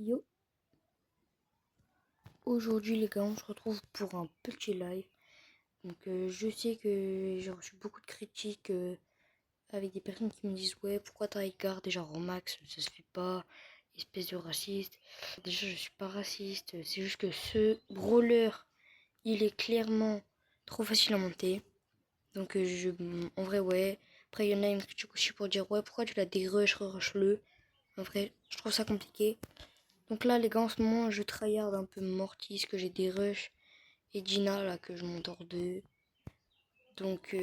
Yo, aujourd'hui les gars, on se retrouve pour un petit live. Donc je sais que j'ai reçu beaucoup de critiques avec des personnes qui me disent ouais, pourquoi t'as Icar déjà en max, ça se fait pas, espèce de raciste. Déjà je suis pas raciste, c'est juste que ce brawler, il est clairement trop facile à monter. Donc en vrai ouais. Après il y en a une critique aussi pour dire ouais, pourquoi tu l'as dérush, re-rush-le. En vrai, je trouve ça compliqué. Donc là les gars, en ce moment je tryhard un peu Mortis, que j'ai des rushs, et Gina là que je monte hors 2. Donc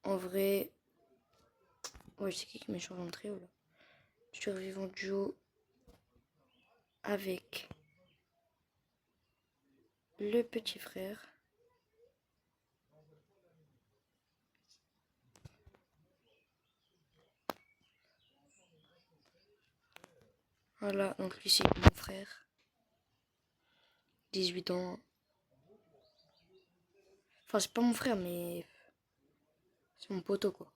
en vrai, ouais, c'est qui met sur l'entrée là. Survivant duo avec le petit frère. Voilà, donc lui c'est mon frère. 18 ans. Enfin c'est pas mon frère mais c'est mon poteau quoi.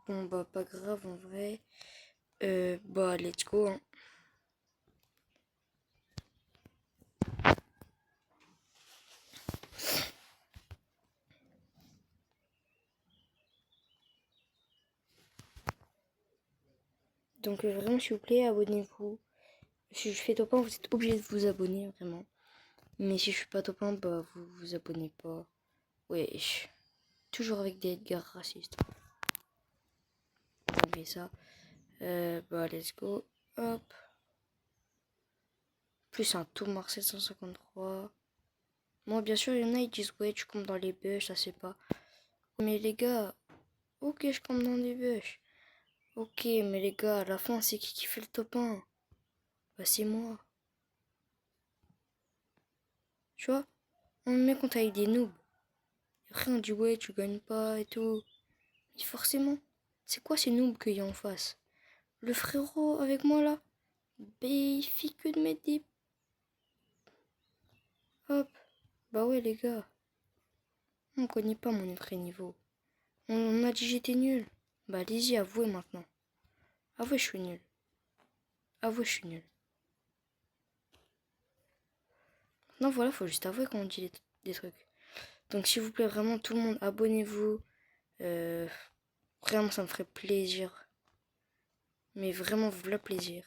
Bon bah pas grave en vrai. Bah let's go hein. Donc vraiment s'il vous plaît, abonnez-vous. Si je fais top 1, vous êtes obligé de vous abonner vraiment. Mais si je suis pas top 1, bah vous vous abonnez pas. Wesh. Toujours avec des Edgar racistes. On fait ça. Bah let's go. Hop. Plus un tour 753. Moi bien sûr il y en a ils disent ouais tu comptes dans les bush, ça c'est pas. Mais les gars, ok je compte dans les bush. Ok mais les gars à la fin c'est qui fait le top 1? Bah c'est moi. Tu vois? On me met contre avec des noobs. Après on dit ouais tu gagnes pas et tout. Mais forcément, c'est quoi ces noobs qu'il y a en face? Le frérot avec moi là, bah il fait que de mettre des... Hop. Bah ouais les gars, on connaît pas mon vrai niveau. On a dit j'étais nul. Bah allez-y, avouez maintenant. Avouez je suis nul. Avouez je suis nul. Non voilà, faut juste avouer quand on dit des trucs. Donc s'il vous plaît, vraiment tout le monde, abonnez-vous. Vraiment ça me ferait plaisir. Mais vraiment voilà plaisir.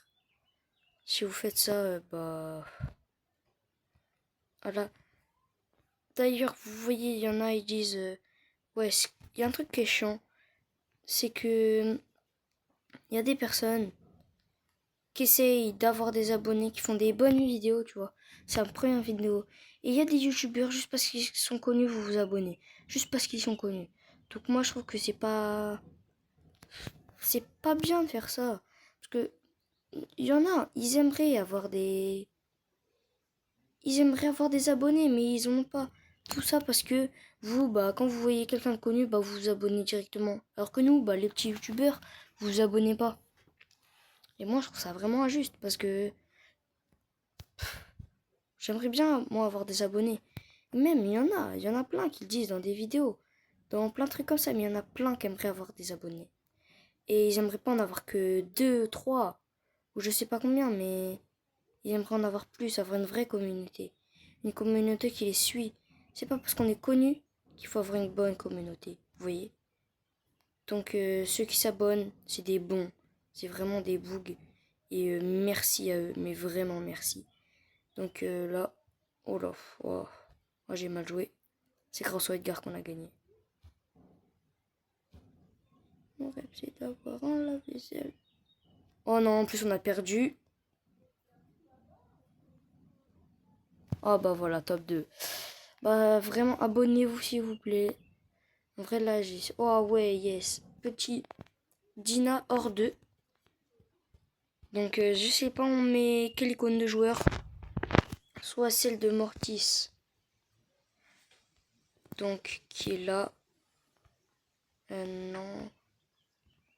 Si vous faites ça, bah... Voilà. D'ailleurs, vous voyez, il y en a, ils disent... ouais, il y a un truc qui est chiant. C'est que... Il y a des personnes qui essayent d'avoir des abonnés, qui font des bonnes vidéos, tu vois. C'est la première vidéo. Et il y a des youtubeurs, juste parce qu'ils sont connus, vous vous abonnez. Juste parce qu'ils sont connus. Donc moi, je trouve que c'est pas... C'est pas bien de faire ça. Parce que... Il y en a, ils aimeraient avoir des... Ils aimeraient avoir des abonnés, mais ils en ont pas. Tout ça parce que vous, bah, quand vous voyez quelqu'un de connu, bah, vous vous abonnez directement. Alors que nous, bah, les petits youtubeurs, vous vous abonnez pas. Et moi, je trouve ça vraiment injuste parce que j'aimerais bien, moi, avoir des abonnés. Même, il y en a plein qui le disent dans des vidéos, dans plein de trucs comme ça, mais il y en a plein qui aimeraient avoir des abonnés. Et ils aimeraient pas en avoir que 2, 3, ou je sais pas combien, mais ils aimeraient en avoir plus, avoir une vraie communauté. Une communauté qui les suit. C'est pas parce qu'on est connu qu'il faut avoir une bonne communauté, vous voyez. Donc ceux qui s'abonnent, c'est des bons. C'est vraiment des bougs. Et merci à eux, mais vraiment merci. Donc là, oh là, oh, oh, j'ai mal joué. C'est grâce au Edgar qu'on a gagné. Mon rêve, c'est d'avoir un lave-vaisselle. Oh non, en plus on a perdu. Oh bah voilà, top 2. Bah vraiment, abonnez-vous s'il vous plaît. En vrai, là, j'ai... Oh ouais, yes. Petit Dina hors 2. Donc, je sais pas, on met quelle icône de joueur. Soit celle de Mortis. Donc, qui est là. Non.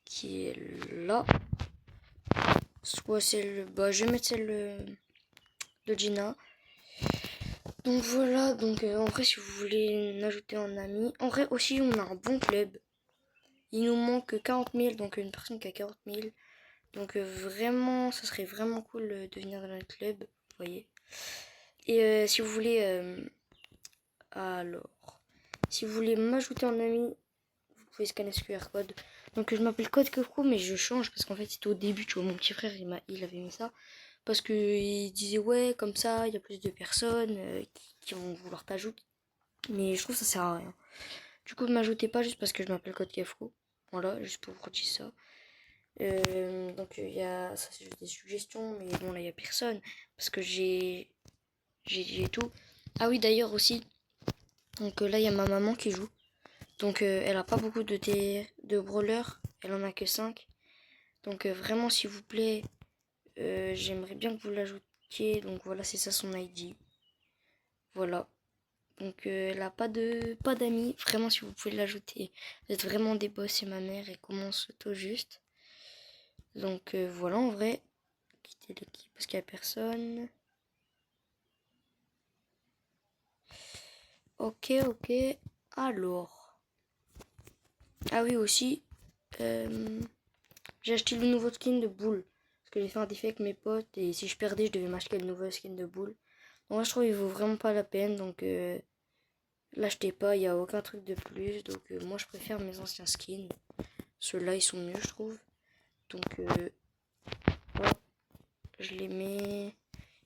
Qui est là. Soit celle... Bah, je vais mettre celle de Gina. Donc voilà, donc en vrai si vous voulez m'ajouter en ami, en vrai aussi on a un bon club. Il nous manque 40 000, donc une personne qui a 40 000. Donc vraiment, ça serait vraiment cool de venir dans notre club, vous voyez. Et si vous voulez, alors, si vous voulez m'ajouter en ami, vous pouvez scanner ce QR code. Donc je m'appelle Code Kefro, mais je change parce qu'en fait c'était au début, tu vois, mon petit frère il avait mis ça. Parce qu'il disait ouais, comme ça, il y a plus de personnes qui vont vouloir t'ajouter. Mais je trouve que ça sert à rien. Du coup, ne m'ajoutez pas juste parce que je m'appelle Code Kefro. Voilà, juste pour vous dire ça. Donc il y a ça c'est juste des suggestions, mais bon là il y a personne parce que j'ai tout. Ah oui d'ailleurs aussi. Donc là il y a ma maman qui joue. Donc elle a pas beaucoup de brawlers, elle en a que 5. Donc vraiment s'il vous plaît, j'aimerais bien que vous l'ajoutiez. Donc voilà c'est ça son ID. Voilà. Donc elle a pas d'amis. Vraiment si vous pouvez l'ajouter. Vous êtes vraiment des boss et ma mère elle commence tout juste. Donc voilà en vrai. Quitter l'équipe parce qu'il n'y a personne. Ok, ok. Alors. Ah oui aussi. J'ai acheté le nouveau skin de boule. Parce que j'ai fait un défi avec mes potes. Et si je perdais, je devais m'acheter le nouveau skin de boule. Donc moi je trouve qu'il vaut vraiment pas la peine. Donc l'achetez pas. Il n'y a aucun truc de plus. Donc moi je préfère mes anciens skins. Ceux-là ils sont mieux je trouve. Donc hop, je les mets.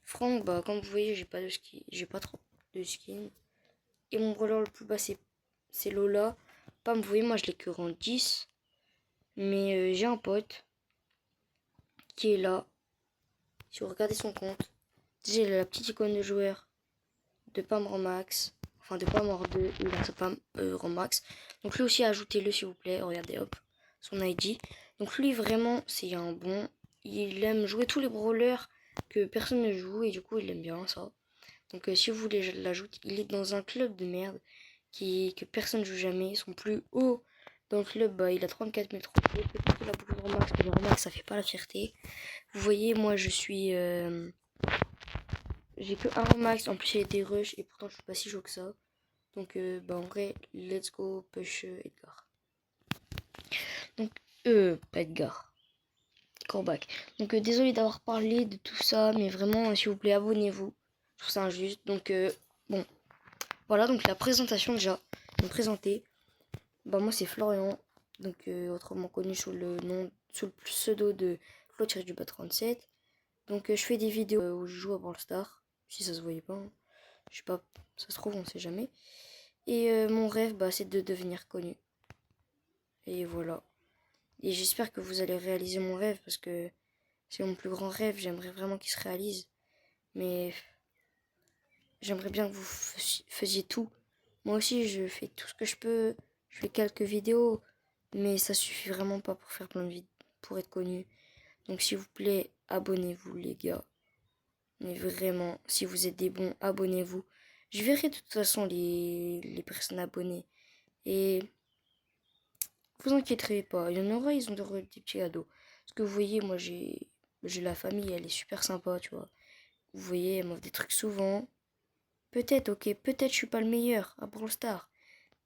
Franck, bah comme vous voyez, j'ai pas de skin. J'ai pas trop de skins. Et mon brawler le plus bas c'est Lola. Pam, vous voyez, moi je l'ai que rang 10. Mais j'ai un pote qui est là. Si vous regardez son compte, déjà il a la petite icône de joueur de Pam Romax. Enfin de Pam hors 2, il a sa Pam Romax. Donc lui aussi ajoutez-le s'il vous plaît. Regardez hop, son ID. Donc lui vraiment c'est un bon. Il aime jouer tous les brawlers que personne ne joue et du coup il aime bien ça. Donc si vous voulez je l'ajoute, il est dans un club de merde que personne ne joue jamais. Son plus haut dans le club, bah, il a 34 000 trophées. Peut-être qu'il a beaucoup de remarques, mais les remarques ça fait pas la fierté. Vous voyez, moi je suis. J'ai que un Romax, en plus il y a des rushs et pourtant je suis pas si chaud que ça. Donc bah en vrai, let's go push Edgar. Donc pas Edgar. Corbac. Donc désolé d'avoir parlé de tout ça, mais vraiment s'il vous plaît abonnez-vous. Je trouve ça injuste. Donc bon, voilà donc la présentation déjà. Me présenter. Bah moi c'est Florian. Donc autrement connu sous le nom, sous le pseudo de Flo-du-bas37. Donc je fais des vidéos où je joue à Brawl Stars. Si ça se voyait pas. Hein. Je sais pas, ça se trouve, on sait jamais. Et mon rêve, bah, c'est de devenir connu. Et voilà. Et j'espère que vous allez réaliser mon rêve parce que c'est mon plus grand rêve. J'aimerais vraiment qu'il se réalise. Mais j'aimerais bien que vous faisiez tout. Moi aussi, je fais tout ce que je peux. Je fais quelques vidéos. Mais ça suffit vraiment pas pour faire plein de vidéos, pour être connu. Donc s'il vous plaît, abonnez-vous les gars. Mais vraiment, si vous êtes des bons, abonnez-vous. Je verrai de toute façon les personnes abonnées. Et vous inquiéterez pas, il y en aura, ils ont des petits cadeaux. Parce que vous voyez, moi j'ai la famille, elle est super sympa, tu vois. Vous voyez, elle m'offre des trucs souvent. Peut-être, ok, peut-être je suis pas le meilleur à Brawl Stars.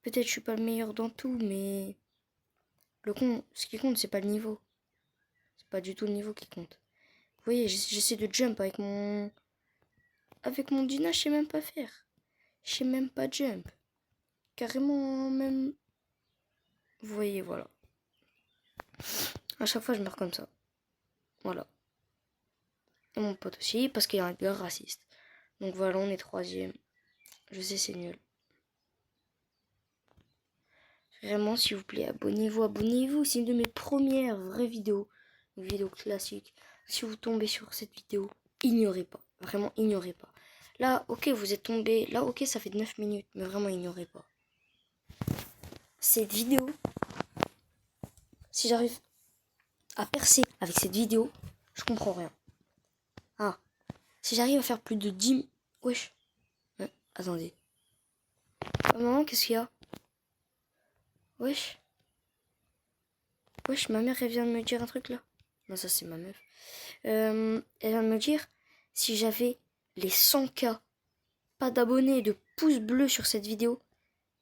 Peut-être je suis pas le meilleur dans tout, mais ce qui compte, c'est pas le niveau. C'est pas du tout le niveau qui compte. Vous voyez, j'essaie de jump avec mon Dina, je sais même pas faire. Je sais même pas jump. Carrément, même. Vous voyez, voilà. À chaque fois, je meurs comme ça. Voilà. Et mon pote aussi, parce qu'il y a un gars raciste. Donc voilà, on est troisième. Je sais, c'est nul. Vraiment, s'il vous plaît, abonnez-vous, abonnez-vous. C'est une de mes premières vraies vidéos. Une vidéo classique. Si vous tombez sur cette vidéo, ignorez pas. Vraiment, ignorez pas. Là, ok, vous êtes tombé. Là, ok, ça fait 9 minutes. Mais vraiment, ignorez pas. Cette vidéo, si j'arrive à percer avec cette vidéo, je comprends rien. Ah, si j'arrive à faire plus de 10... Wesh. Attendez. Maman, qu'est-ce qu'il y a? Wesh. Wesh, ma mère, elle vient de me dire un truc là. Non, ça c'est ma meuf. Elle vient de me dire si j'avais les 100K pas d'abonnés et de pouces bleus sur cette vidéo,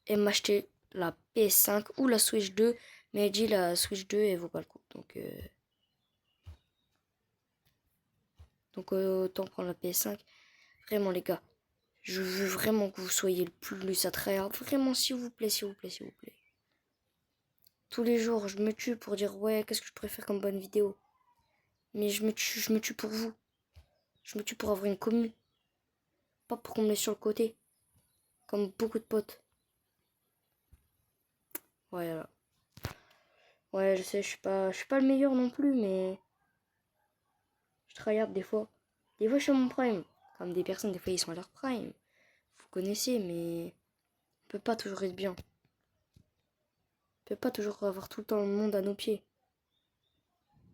elle m'a acheté la PS5 ou la Switch 2. Mais elle dit la Switch 2, elle vaut pas le coup. Donc autant prendre la PS5. Vraiment les gars, je veux vraiment que vous soyez le plus à tryhard. Vraiment s'il vous plaît, s'il vous plaît, s'il vous plaît. Tous les jours, je me tue pour dire ouais, qu'est-ce que je préfère comme bonne vidéo. Mais je me tue pour vous. Je me tue pour avoir une commune. Pas pour qu'on me laisse sur le côté. Comme beaucoup de potes. Ouais, voilà. Ouais, je sais, je suis pas le meilleur non plus, mais je tryhard des fois. Des fois, je suis à mon prime. Comme des personnes, des fois, ils sont à leur prime. Vous connaissez, mais on peut pas toujours être bien. On peut pas toujours avoir tout le temps le monde à nos pieds.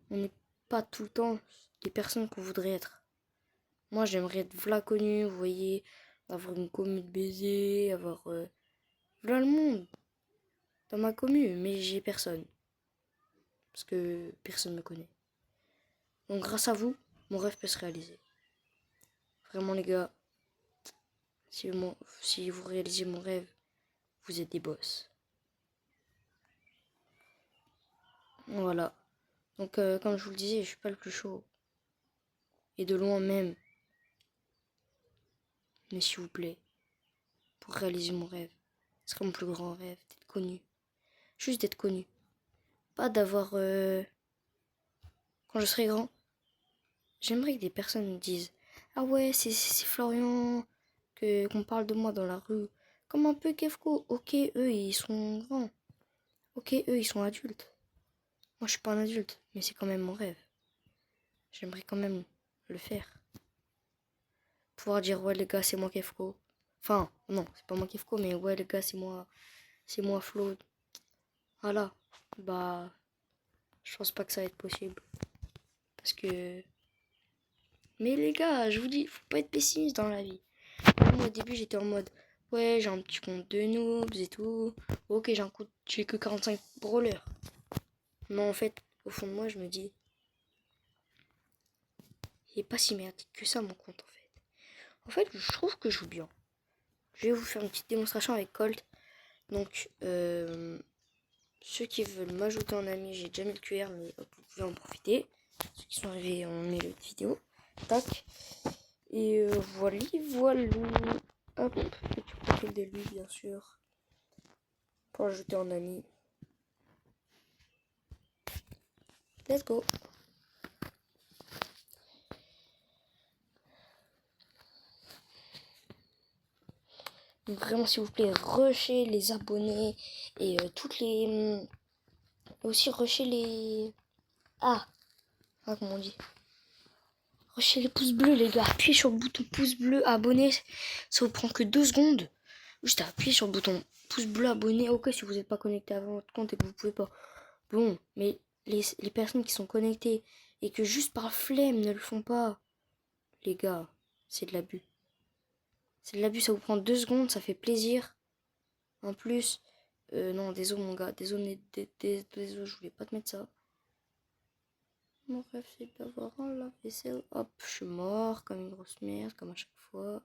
On n'est pas tout le temps les personnes qu'on voudrait être. Moi, j'aimerais être v'là connu, vous voyez, avoir une commune de baiser, avoir v'là le monde dans ma commune, mais j'ai personne. Parce que personne me connaît. Donc grâce à vous, mon rêve peut se réaliser. Vraiment les gars, si vous réalisez mon rêve, vous êtes des boss. Voilà. Donc comme je vous le disais, je suis pas le plus chaud. Et de loin même. Mais s'il vous plaît, pour réaliser mon rêve, ce serait mon plus grand rêve, d'être connu. Juste d'être connu. Pas d'avoir... Quand je serai grand, j'aimerais que des personnes me disent ah ouais, c'est Florian, qu'on parle de moi dans la rue. Comme un peu Kefko. Ok, eux, ils sont grands. Ok, eux, ils sont adultes. Moi, je suis pas un adulte, mais c'est quand même mon rêve. J'aimerais quand même le faire. Pouvoir dire ouais, les gars, c'est moi Kefko. Enfin, non, c'est pas moi Kefko, mais ouais, les gars, c'est moi Flo. Voilà. Bah, je pense pas que ça va être possible. Parce que... Mais les gars, je vous dis, faut pas être pessimiste dans la vie. Moi, au début, j'étais en mode, ouais, j'ai un petit compte de noobs et tout. Ok, j'ai que 45 brawlers. Mais en fait, au fond de moi, je me dis, il est pas si merdique que ça, mon compte, en fait. En fait, je trouve que je joue bien. Je vais vous faire une petite démonstration avec Colt. Donc, ceux qui veulent m'ajouter en ami, j'ai déjà mis le QR, mais hop, vous pouvez en profiter. Ceux qui sont arrivés en milieu de vidéo. Tac. Et voilà. Hop, petit profil de lui, bien sûr. Pour ajouter en ami. Let's go. Donc vraiment, s'il vous plaît, rushez les abonnés et toutes les... aussi rushez les... Ah, comment on dit? Rushez les pouces bleus, les gars. Appuyez sur le bouton pouce bleu, abonné. Ça vous prend que 2 secondes. Juste à appuyer sur le bouton pouce bleu, abonné. Ok, si vous n'êtes pas connecté à votre compte et que vous pouvez pas. Bon, mais les personnes qui sont connectées et que juste par flemme ne le font pas, les gars, c'est de l'abus. C'est de l'abus, ça vous prend 2 secondes, ça fait plaisir. En plus, non, désolé mon gars, désolé, je voulais pas te mettre ça. Mon rêve c'est d'avoir un lave-vaisselle. Hop, je suis mort comme une grosse merde, comme à chaque fois.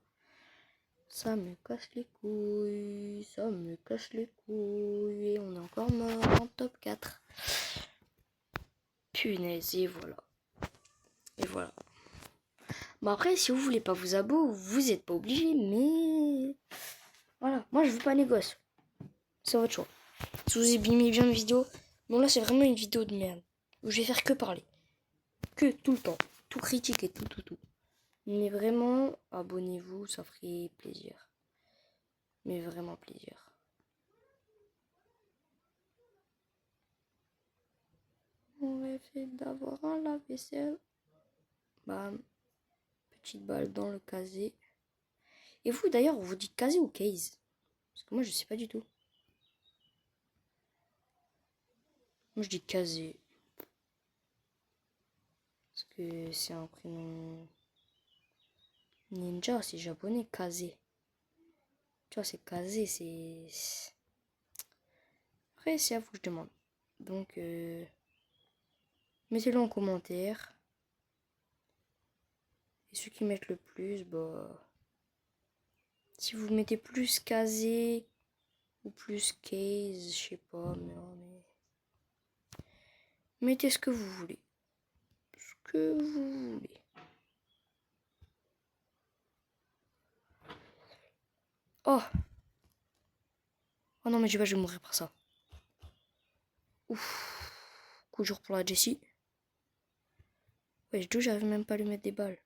Ça me casse les couilles, ça me casse les couilles. Et on est encore mort en top 4. Punaise, et voilà. Et voilà. Bon après, si vous voulez pas vous abonner, vous êtes pas obligé, mais... Voilà, moi je veux pas négoce. C'est votre choix. Si vous aimez bien une vidéo, bon là c'est vraiment une vidéo de merde. Où je vais faire que parler. Que tout le temps. Tout critiquer, tout. Mais vraiment, abonnez-vous, ça ferait plaisir. Mais vraiment plaisir. Mon rêve c'est d'avoir un lave-vaisselle. Bam. Petite balle dans le casier. Et vous d'ailleurs, vous dites casier ou case? Parce que moi je sais pas du tout. Moi je dis casier. Parce que c'est un prénom ninja, c'est japonais, Kaze. Tu vois, c'est Kaze, c'est... Après, c'est à vous que je demande. Donc, mettez-le en commentaire. Et ceux qui mettent le plus, bah... Si vous mettez plus casé ou plus case, je sais pas, mais mettez ce que vous voulez. Ce que vous voulez. Oh! Oh non, mais je vais mourir par ça. Ouf. Coup dur pour la Jessie. Ouais, j'arrive même pas à lui mettre des balles.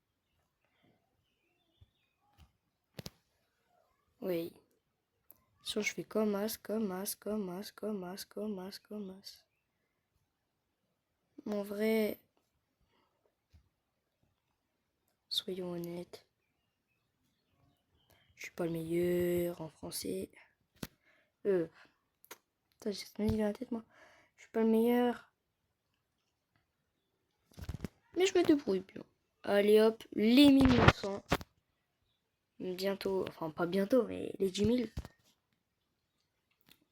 Oui. Sinon, je fais comme as. En vrai, soyons honnêtes. Je suis pas le meilleur en français. Putain, j'ai cette musique dans la tête, moi. Je suis pas le meilleur. Mais je me débrouille bien. Allez hop, les 1900. Bientôt, enfin pas bientôt, mais les 10 000.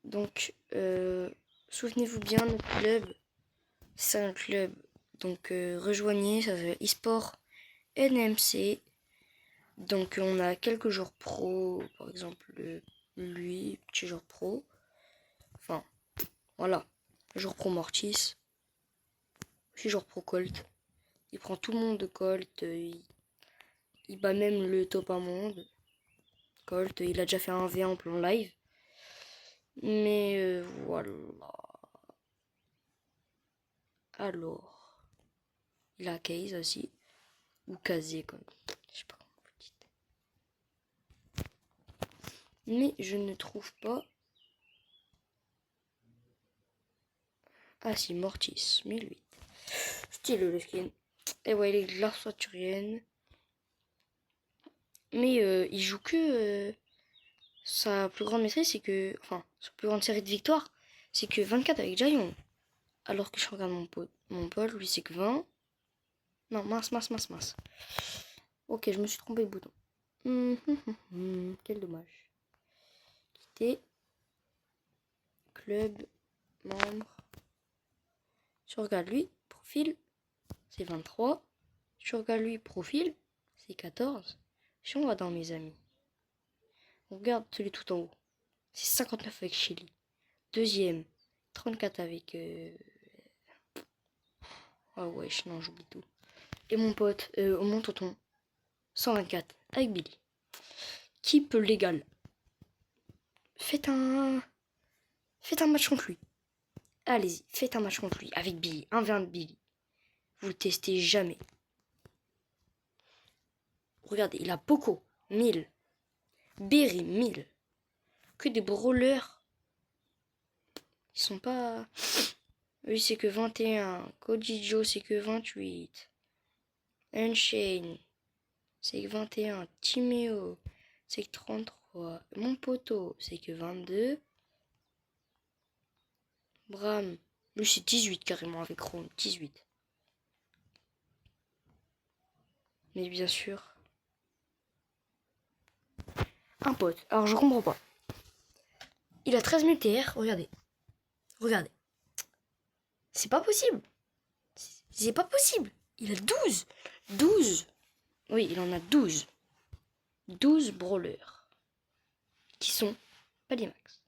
Donc, souvenez-vous bien, notre club, c'est un club. Donc, rejoignez, ça s'appelle eSport NMC. Donc, on a quelques joueurs pro, par exemple, lui, petit joueur pro. Enfin, voilà, joueur pro Mortis, petit joueur pro Colt. Il prend tout le monde de Colt, il bat même le top 1 monde. Colt, il a déjà fait un V1 en plan live. Mais voilà. Alors, il a Case aussi. Ou Kazé, comme je sais pas comment vous dites. Mais je ne trouve pas. Ah si, Mortis, 1008. Stylé le skin. Et ouais, il est glace saturienne. Mais il joue que. Sa plus grande maîtrise, c'est que. Enfin, sa plus grande série de victoires, c'est que 24 avec Jayon. Alors que je regarde mon pote, lui, c'est que 20. Non, mince. Ok, je me suis trompé de bouton. Quel dommage. Quitter. Club. Membre. Je regarde lui, profil, c'est 23. Je regarde lui, profil, c'est 14. Si on va dans mes amis, on regarde celui tout en haut. C'est 59 avec Chili. Deuxième, 34 avec... Ah ouais, non, j'oublie tout. Et mon pote, mon tonton, 124 avec Billy. Qui peut l'égal? Faites un match contre lui. Allez-y, faites un match contre lui avec Billy. 1v1 de Billy. Vous le testez jamais. Regardez, il a Poco, 1000. Berry, 1000. Que des brawlers. Ils sont pas... Lui, c'est que 21. Kojijo, c'est que 28. Unchained, c'est que 21. Timeo, c'est que 33. Mon poteau, c'est que 22. Bram, lui, c'est 18 carrément avec Chrome. 18. Mais bien sûr... Un pote. Alors, je comprends pas. Il a 13 000 TR. Regardez. C'est pas possible. C'est pas possible. Il a 12. 12. Oui, il en a 12. 12 brawlers. Qui sont pas des max.